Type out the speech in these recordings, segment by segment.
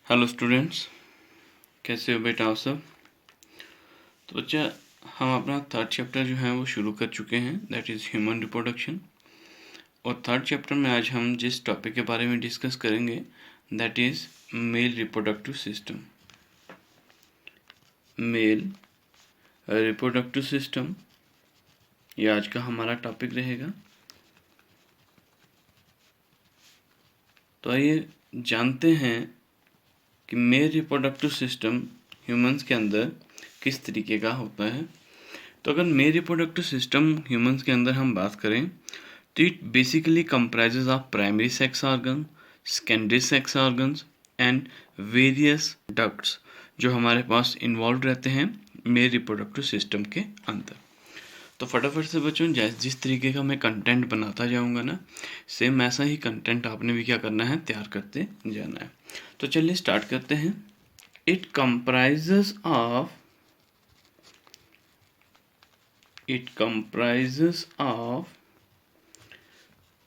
Hello students, कैसे हो बेटा आप सब। तो बच्चा, हम अपना थर्ड चैप्टर जो है वो शुरू कर चुके हैं, दैट इज़ ह्यूमन रिप्रोडक्शन। और थर्ड चैप्टर में आज हम जिस टॉपिक के बारे में डिस्कस करेंगे that is male reproductive system. Male reproductive system ये आज का हमारा टॉपिक रहेगा। तो आइए जानते हैं कि मेल रिप्रोडक्टिव सिस्टम ह्यूमंस के अंदर किस तरीके का होता है। तो अगर मेल रिप्रोडक्टिव सिस्टम ह्यूमंस के अंदर हम बात करें तो it basically comprises of primary sex organ, secondary sex organs and various ducts जो हमारे पास इन्वॉल्व रहते हैं मेल रिप्रोडक्टिव सिस्टम के अंदर। तो फटाफट से बच्चों, जिस तरीके का मैं कंटेंट बनाता जाऊंगा ना, सेम ऐसा ही कंटेंट आपने भी क्या करना है, तैयार करते जाना है। तो चलिए स्टार्ट करते हैं। It comprises of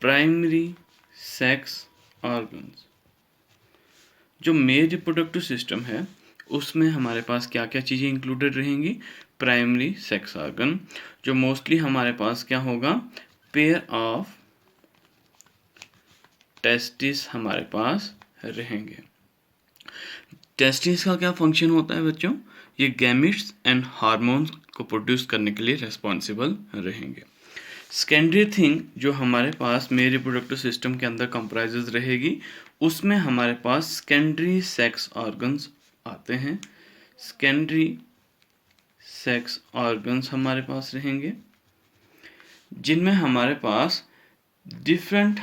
primary sex organs. जो मेल रिप्रोडक्टिव सिस्टम है उसमें हमारे पास क्या क्या चीज़ें इंक्लूडेड रहेंगी। प्राइमरी सेक्स ऑर्गन जो मोस्टली हमारे पास क्या होगा, पेयर ऑफ टेस्टिस हमारे पास रहेंगे। टेस्टिस का क्या फंक्शन होता है बच्चों, ये गैमेट्स एंड हार्मोन्स को प्रोड्यूस करने के लिए रेस्पॉन्सिबल रहेंगे। सेकेंडरी थिंग जो हमारे पास मेल रिप्रोडक्टिव सिस्टम के अंदर कंप्राइजेज रहेगी, उसमें हमारे पास सेकेंडरी सेक्स ऑर्गन्स आते हैं। सेकेंडरी सेक्स ऑर्गन्स हमारे पास रहेंगे जिनमें हमारे पास डिफरेंट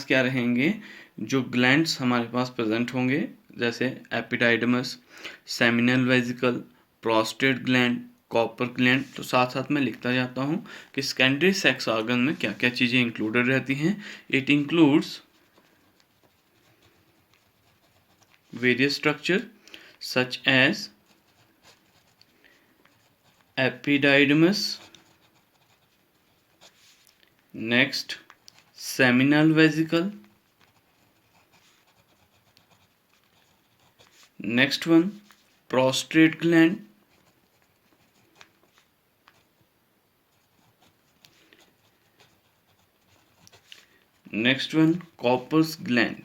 क्या रहेंगे, जो ग्लैंड्स हमारे पास प्रेजेंट होंगे, जैसे epididymis, seminal vesicle, prostate gland, copper gland. तो साथ साथ में लिखता जाता हूँ कि सेकेंडरी सेक्स ऑर्गन में क्या क्या चीज़ें इंक्लूडेड रहती हैं। It includes various structure such as epididymis, next seminal vesicle, next one prostate gland, next one corpus gland।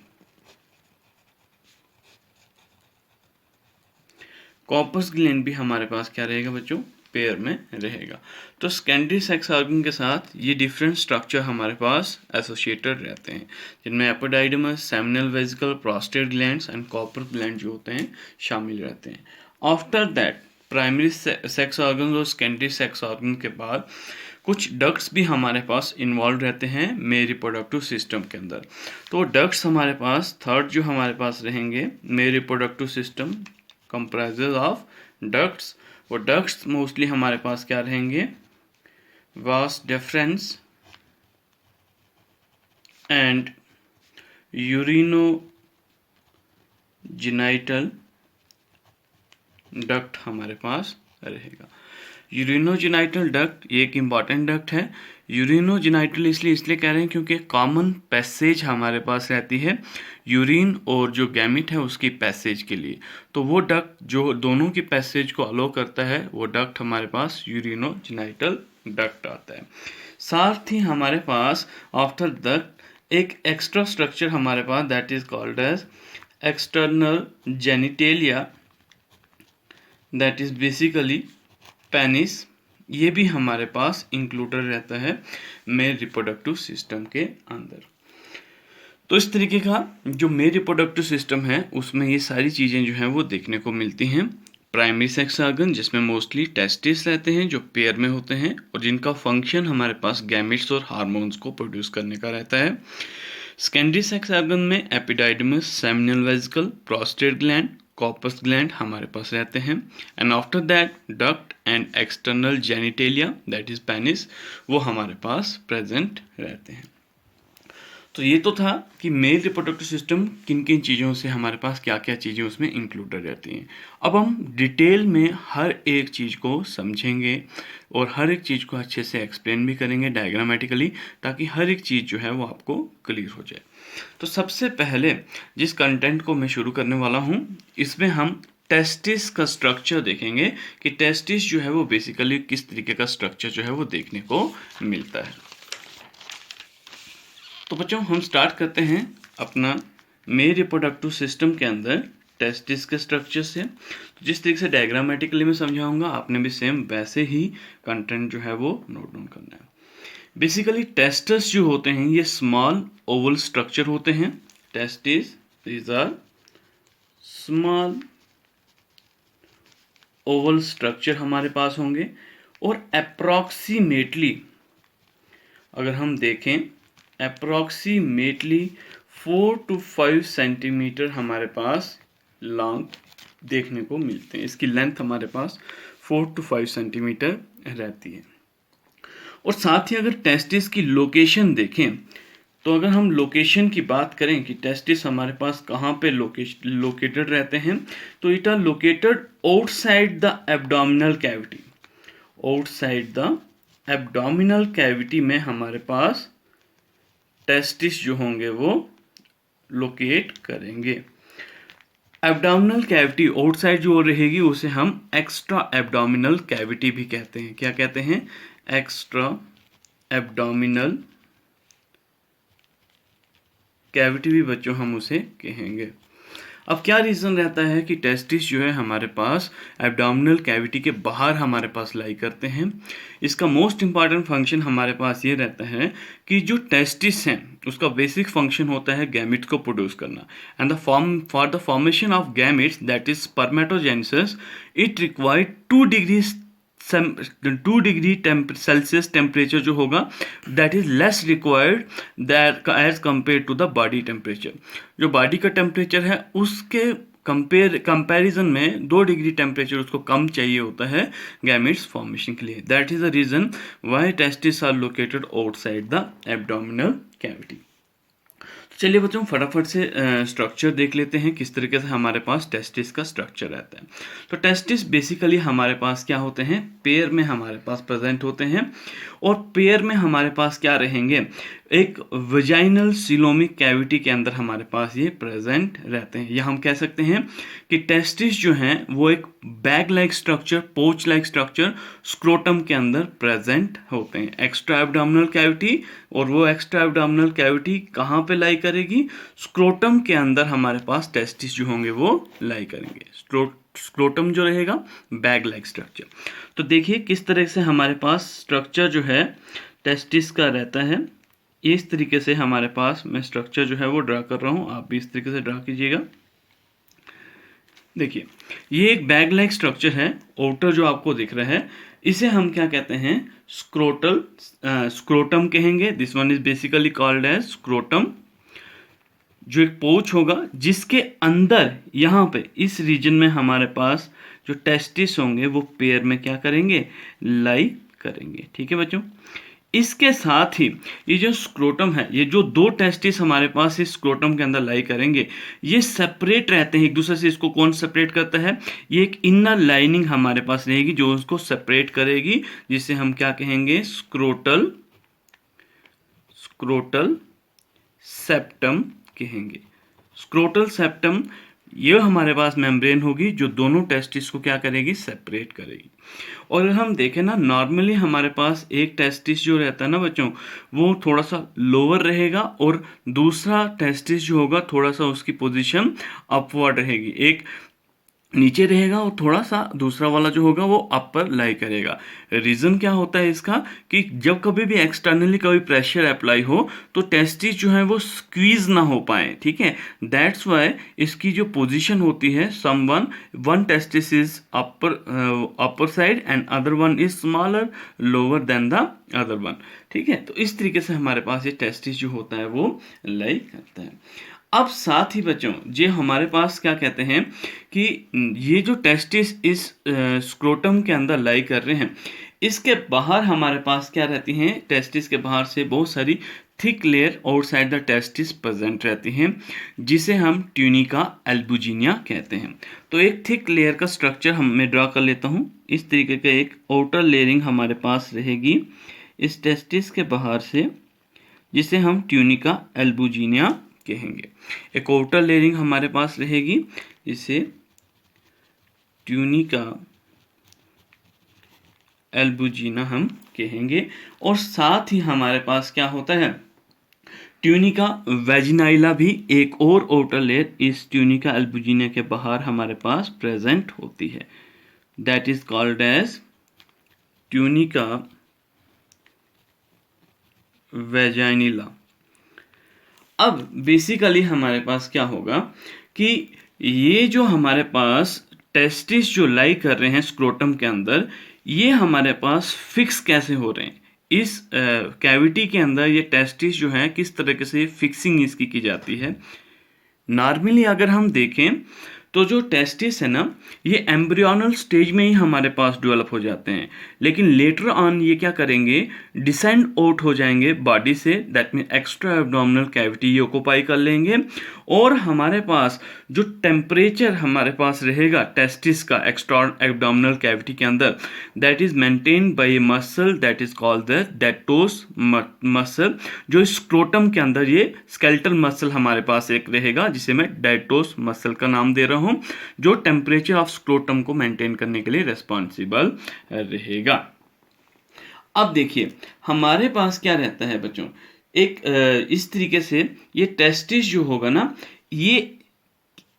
Corpus gland भी हमारे पास क्या रहेगा बच्चों, पेयर में रहेगा। तो सेकेंडरी सेक्स ऑर्गन के साथ ये डिफरेंट स्ट्रक्चर हमारे पास एसोसिएटेड रहते हैं, जिनमें epididymis, seminal vesicle, prostate glands and copper gland जो होते हैं शामिल रहते हैं। After that primary sex organ और सेकेंडरी सेक्स ऑर्गन के बाद कुछ डक्ट्स भी हमारे पास इन्वॉल्व रहते हैं मेल रिप्रोडक्टिव सिस्टम के अंदर। तो डक्ट्स हमारे पास थर्ड जो हमारे पास रहेंगे male reproductive system comprises of ducts. वो डक्ट्स मोस्टली हमारे पास क्या रहेंगे, vas deferens and urinogenital duct हमारे पास रहेगा। यूरिनोजेनाइटल डक्ट ये एक इम्पॉर्टेंट डक्ट है। यूरिनोजेनाइटल इसलिए कह रहे हैं क्योंकि कॉमन पैसेज हमारे पास रहती है यूरिन और जो गैमिट है उसकी पैसेज के लिए। तो वो डक्ट जो दोनों की पैसेज को अलो करता है वो डक्ट हमारे पास यूरिनोजेनाइटल डक्ट आता है। साथ ही हमारे पास आफ्टर डक्ट एक एक्स्ट्रा स्ट्रक्चर हमारे पास that is called as external genitalia, that is basically penis. ये भी हमारे पास इंक्लूडेड रहता है मेल रिप्रोडक्टिव सिस्टम के अंदर। तो इस तरीके का जो मेल रिप्रोडक्टिव सिस्टम है उसमें ये सारी चीज़ें जो हैं वो देखने को मिलती हैं। प्राइमरी सेक्स ऑर्गन जिसमें मोस्टली टेस्टिस रहते हैं जो पेयर में होते हैं और जिनका फंक्शन हमारे पास गैमेट्स और हार्मोन्स को प्रोड्यूस करने का रहता है। सेकेंडरी सेक्स ऑर्गन में epididymis, seminal vesicle, prostate gland, corpus gland हमारे पास रहते हैं। And after that duct and external genitalia that is penis वो हमारे पास प्रेजेंट रहते हैं। तो ये तो था कि मेल रिप्रोडक्टिव सिस्टम किन किन चीज़ों से हमारे पास क्या क्या चीज़ें उसमें इंक्लूडेड रहती हैं। अब हम डिटेल में हर एक चीज़ को समझेंगे और हर एक चीज़ को अच्छे से एक्सप्लेन भी करेंगे डायग्रामेटिकली, ताकि हर एक चीज़ जो है वो आपको क्लियर हो जाए। तो सबसे पहले जिस कंटेंट को मैं शुरू करने वाला हूँ, इसमें हम टेस्टिस का स्ट्रक्चर देखेंगे कि टेस्टिस जो है वो बेसिकली किस तरीके का स्ट्रक्चर जो है वो देखने को मिलता है। तो बच्चों हम स्टार्ट करते हैं अपना मेल रिप्रोडक्टिव सिस्टम के अंदर टेस्टिस के स्ट्रक्चर से। तो जिस तरीके से डायग्रामेटिकली मैं समझाऊंगा, आपने भी सेम वैसे ही कंटेंट जो है वो नोट डाउन करना है। बेसिकली टेस्टिस जो होते हैं ये स्मॉल ओवल स्ट्रक्चर होते हैं। Testis these are small oval structure हमारे पास होंगे और अप्रॉक्सीमेटली अगर हम देखें अप्रॉक्सीमेटली 4 to 5 सेंटीमीटर हमारे पास लॉन्ग देखने को मिलते हैं। इसकी लेंथ हमारे पास 4 to 5 सेंटीमीटर रहती है। और साथ ही अगर टेस्टिस की लोकेशन देखें तो अगर हम लोकेशन की बात करें कि टेस्टिस हमारे पास कहाँ पे लोकेटेड रहते हैं, तो it are located outside the abdominal cavity. Outside the abdominal cavity में हमारे पास टेस्टिस जो होंगे वो लोकेट करेंगे। एब्डोमिनल कैविटी आउटसाइड जो रहेगी उसे हम एक्स्ट्रा एब्डोमिनल कैविटी भी कहते हैं। क्या कहते हैं? एक्स्ट्रा एब्डोमिनल कैविटी भी बच्चों हम उसे कहेंगे। अब क्या रीज़न रहता है कि टेस्टिस जो है हमारे पास एब्डोमिनल कैविटी के बाहर हमारे पास लाई करते हैं। इसका मोस्ट इम्पॉर्टेंट फंक्शन हमारे पास ये रहता है कि जो टेस्टिस हैं उसका बेसिक फंक्शन होता है गैमेट्स को प्रोड्यूस करना। And the for the formation of gametes that is spermatogenesis it required 2 degree Celsius temperature जो होगा that is less required that as compare to the body temperature. जो body का temperature है उसके कंपैरिजन में 2 degree temperature उसको कम चाहिए होता है गैमेट्स फॉर्मेशन के लिए। That is the reason why testis are located outside the abdominal cavity. चलिए बच्चों फटाफट से स्ट्रक्चर देख लेते हैं किस तरीके से हमारे पास टेस्टिस का स्ट्रक्चर रहता है। तो टेस्टिस बेसिकली हमारे पास क्या होते हैं? पेयर में हमारे पास प्रेजेंट होते हैं और पेयर में हमारे पास क्या रहेंगे? एक वजाइनल सिलोमिक कैविटी के अंदर हमारे पास ये प्रेजेंट रहते हैं। या हम कह सकते हैं कि टेस्टिस जो हैं वो एक बैग लाइक स्ट्रक्चर, पोच लाइक स्ट्रक्चर स्क्रोटम के अंदर प्रेजेंट होते हैं। एक्स्ट्रा एब्डोमिनल कैविटी, और वो एक्स्ट्रा एब्डोमिनल कैविटी कहाँ पे लाई करेगी? स्क्रोटम के अंदर हमारे पास टेस्टिस जो होंगे वो लाई करेंगे। स्क्रोटम जो रहेगा बैग लाइक स्ट्रक्चर। तो देखिए किस तरह से हमारे पास स्ट्रक्चर जो है टेस्टिस का रहता है। इस तरीके से हमारे पास मैं स्ट्रक्चर जो है वो ड्रा कर रहा हूँ, आप भी इस तरीके से ड्रा कीजिएगा। देखिए ये एक बैग लाइक स्ट्रक्चर है, आउटर जो आपको दिख रहा है इसे हम क्या कहते हैं? स्क्रोटम कहेंगे। This one is basically called as scrotum. जो एक पोच होगा जिसके अंदर यहाँ पे इस रीजन में हमारे पास जो टेस्टिस होंगे वो पेयर में क्या करेंगे? लाई करेंगे। ठीक है बच्चों, इसके साथ ही ये जो स्क्रोटम है, ये जो 2 टेस्टिस हमारे पास इस स्क्रोटम के अंदर लाई करेंगे, ये सेपरेट रहते हैं एक दूसरे से। इसको कौन सेपरेट करता है? ये एक इनर लाइनिंग हमारे पास रहेगी जो उसको सेपरेट करेगी, जिसे हम क्या कहेंगे? स्क्रोटल सेप्टम कहेंगे। स्क्रोटल सेप्टम ये हमारे पास मेम्ब्रेन होगी जो दोनों टेस्टिस को क्या करेगी? सेपरेट करेगी। और हम देखें ना, नॉर्मली हमारे पास एक टेस्टिस जो रहता है ना बच्चों वो थोड़ा सा लोअर रहेगा और दूसरा टेस्टिस जो होगा थोड़ा सा उसकी पोजीशन अपवर्ड रहेगी। एक नीचे रहेगा और थोड़ा सा दूसरा वाला जो होगा वो अपर लाई करेगा। रीज़न क्या होता है इसका कि जब कभी भी एक्सटर्नली कोई प्रेशर अप्लाई हो तो टेस्टिस जो है वो स्क्वीज ना हो पाए। ठीक है, दैट्स वाई इसकी जो पोजीशन होती है one testis is upper side and other one is smaller lower than the other one. ठीक है, तो इस तरीके से हमारे पास ये टेस्टिस जो होता है वो लाई करता है। अब साथ ही बच्चों ये हमारे पास क्या कहते हैं कि ये जो टेस्टिस इस स्क्रोटम के अंदर लाई कर रहे हैं, इसके बाहर हमारे पास क्या रहती हैं? टेस्टिस के बाहर से बहुत सारी thick layer outside the testis present रहती हैं, जिसे हम ट्यूनिका एल्बुजिनिया कहते हैं। तो एक थिक लेयर का स्ट्रक्चर मैं ड्रा कर लेता हूँ। इस तरीके का एक आउटर लेयरिंग हमारे पास रहेगी इस टेस्टिस के बाहर से, जिसे हम ट्यूनिका एल्बुजिनिया कहेंगे। एक आउटर लेयरिंग हमारे पास रहेगी, इसे ट्यूनिका एल्बुजिना हम कहेंगे। और साथ ही हमारे पास क्या होता है, ट्यूनिका वेजिनाइला भी एक और आउटर लेयर इस ट्यूनिका एल्बुजिना के बाहर हमारे पास प्रेजेंट होती है, that is called as tunica vaginalis. अब बेसिकली हमारे पास क्या होगा कि ये जो हमारे पास टेस्टिस जो लाई कर रहे हैं स्क्रोटम के अंदर, ये हमारे पास फिक्स कैसे हो रहे हैं, इस कैविटी के अंदर ये टेस्टिस जो है किस तरीके से फिक्सिंग इसकी की जाती है। नॉर्मली अगर हम देखें तो जो टेस्टिस है ना, ये एम्ब्रियोनल स्टेज में ही हमारे पास डेवलप हो जाते हैं, लेकिन लेटर ऑन ये क्या करेंगे, डिसेंड आउट हो जाएंगे बॉडी से, that mean extra abdominal cavity ये ऑक्यूपाई कर लेंगे। और हमारे पास जो टेम्परेचर हमारे पास रहेगा टेस्टिस का एक्स्ट्रा एब्डोमिनल कैविटी के अंदर, that is maintained by a muscle that is called the dartos muscle. जो स्क्रोटम के अंदर ये स्केलेटल मसल हमारे पास एक रहेगा, जिसे मैं डेटोस मसल का नाम दे रहा हूं, जो टेम्परेचर ऑफ स्क्रोटम को मेंटेन करने के लिए रिस्पॉन्सिबल रहेगा। अब देखिए हमारे पास क्या रहता है बच्चों, एक इस तरीके से ये टेस्टिस जो होगा ना, ये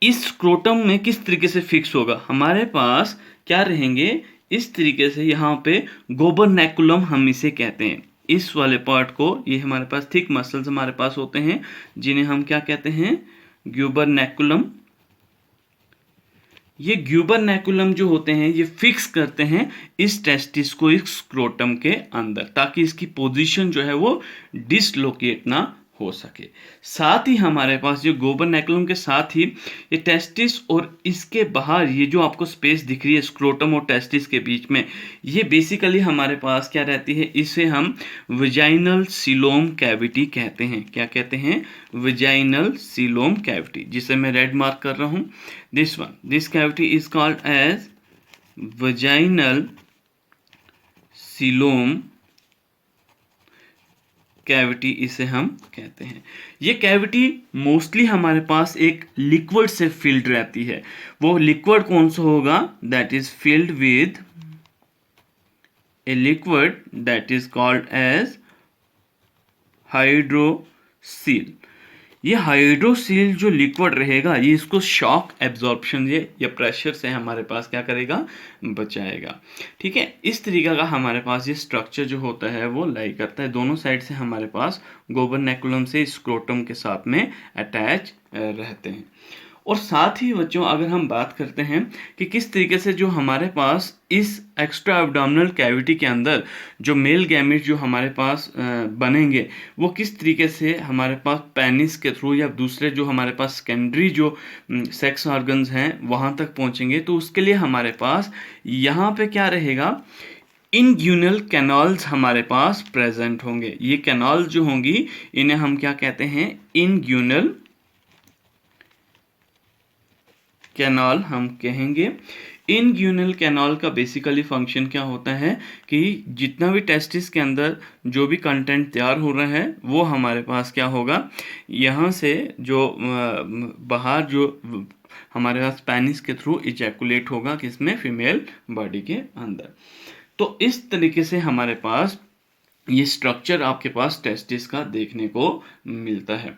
इस स्क्रोटम में किस तरीके से फिक्स होगा, हमारे पास क्या रहेंगे इस तरीके से, यहाँ पे गोबरनैकुलम हम इसे कहते हैं, इस वाले पार्ट को, ये हमारे पास थिक मसल्स हमारे पास होते हैं जिन्हें हम क्या कहते हैं, ग्यूबरनैकुलम। ये ग्यूबरनैकुलम जो होते हैं ये फिक्स करते हैं इस टेस्टिस को इस स्क्रोटम के अंदर, ताकि इसकी पोजीशन जो है वो डिसलोकेट ना हो सके। साथ ही हमारे पास जो ग्यूबरनैकुलम के साथ ही ये टेस्टिस और इसके बाहर ये जो आपको स्पेस दिख रही है स्क्रोटम और टेस्टिस के बीच में, ये बेसिकली हमारे पास क्या रहती है, इसे हम विजाइनल सीलोम कैविटी कहते हैं। क्या कहते हैं, विजाइनल सीलोम कैविटी, जिसे मैं रेड मार्क कर रहा हूं। This one, this cavity is called as vaginal coelom cavity, इसे हम कहते हैं। ये कैविटी मोस्टली हमारे पास एक लिक्विड से फिल्ड रहती है। वो लिक्विड कौन सा होगा, that is filled with a liquid that is called as hydrocele. ये हाइड्रोसील जो लिक्विड रहेगा, ये इसको शॉक एब्जॉर्प्शन या प्रेशर से हमारे पास क्या करेगा, बचाएगा। ठीक है, इस तरीके का हमारे पास ये स्ट्रक्चर जो होता है वो लाई करता है। दोनों साइड से हमारे पास गोबरनैकुलम से स्क्रोटम के साथ में अटैच रहते हैं। और साथ ही बच्चों अगर हम बात करते हैं कि किस तरीके से जो हमारे पास इस एक्स्ट्रा एब्डोमिनल कैविटी के अंदर जो मेल गैमेट जो हमारे पास बनेंगे, वो किस तरीके से हमारे पास पेनिस के थ्रू या दूसरे जो हमारे पास सेकेंडरी जो सेक्स ऑर्गन्स हैं वहाँ तक पहुँचेंगे, तो उसके लिए हमारे पास यहाँ पे क्या रहेगा, इनग्यूनल कैनाल्स हमारे पास प्रेजेंट होंगे। ये कैनाल जो होंगी इन्हें हम क्या कहते हैं, इनग्यूनल कैनाल हम कहेंगे। इनग्यूनल कैनाल का बेसिकली फंक्शन क्या होता है कि जितना भी टेस्टिस के अंदर जो भी कंटेंट तैयार हो रहा है वो हमारे पास क्या होगा, यहाँ से जो बाहर जो हमारे पास पेनिस के थ्रू इजैकुलेट होगा, किसमें, फीमेल बॉडी के अंदर। तो इस तरीके से हमारे पास ये स्ट्रक्चर आपके पास टेस्टिस का देखने को मिलता है।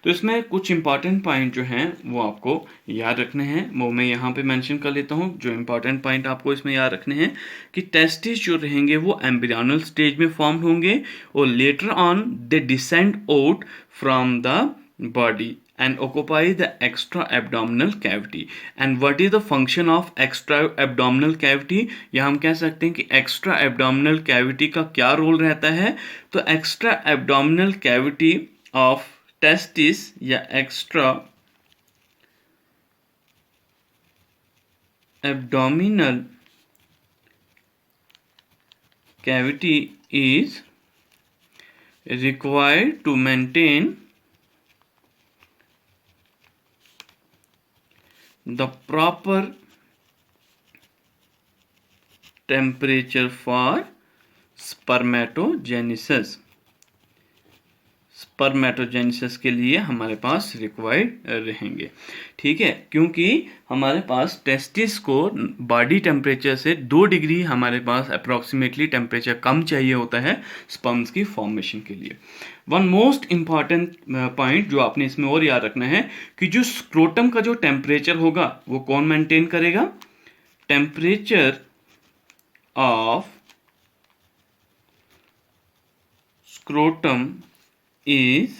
तो इसमें कुछ इंपॉर्टेंट पॉइंट जो हैं वो आपको याद रखने हैं, वो मैं यहाँ पे मेंशन कर लेता हूँ। जो इंपॉर्टेंट पॉइंट आपको इसमें याद रखने हैं कि टेस्टिस जो रहेंगे वो एम्ब्रियोनल स्टेज में फॉर्म होंगे और later on they descend out from the body and occupy the extra abdominal cavity. And what is the function of extra abdominal cavity? या हम कह सकते हैं कि extra abdominal cavity का क्या रोल रहता है, तो extra abdominal cavity of testis या extra abdominal cavity is required to maintain the proper temperature for spermatogenesis. Spermatogenesis के लिए हमारे पास रिक्वायर्ड रहेंगे। ठीक है, क्योंकि हमारे पास टेस्टिस को बॉडी टेम्परेचर से 2 डिग्री हमारे पास अप्रॉक्सीमेटली टेम्परेचर कम चाहिए होता है स्पर्म्स की फॉर्मेशन के लिए। वन मोस्ट इम्पॉर्टेंट पॉइंट जो आपने इसमें और याद रखना है कि जो स्क्रोटम का जो टेम्परेचर होगा वो कौन मेंटेन करेगा? Temperature of scrotum is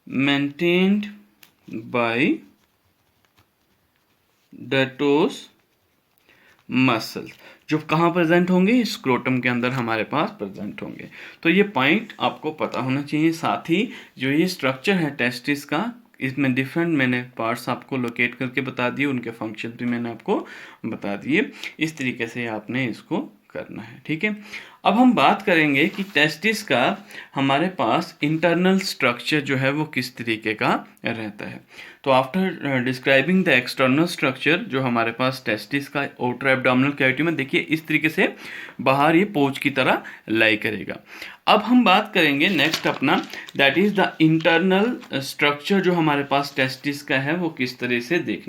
maintained by dartos muscles, जो कहाँ प्रेजेंट होंगे? स्क्रोटम के अंदर हमारे पास प्रेजेंट होंगे। तो ये पॉइंट आपको पता होना चाहिए। साथ ही जो ये स्ट्रक्चर है टेस्टिस का, इसमें डिफरेंट मैंने पार्ट्स आपको लोकेट करके बता दिए, उनके फंक्शन भी मैंने आपको बता दिए। इस तरीके से आपने इसको करना है। ठीक है, अब हम बात करेंगे कि टेस्टिस का हमारे पास इंटरनल स्ट्रक्चर जो है वो किस तरीके का रहता है। तो after describing the external structure, जो हमारे पास टेस्टिस का आउटर एब्डोमिनल कैविटी में देखिए इस तरीके से बाहर ये पोच की तरह लाई करेगा। अब हम बात करेंगे नेक्स्ट अपना, that is the internal structure जो हमारे पास टेस्टिस का है वो किस तरह से देखना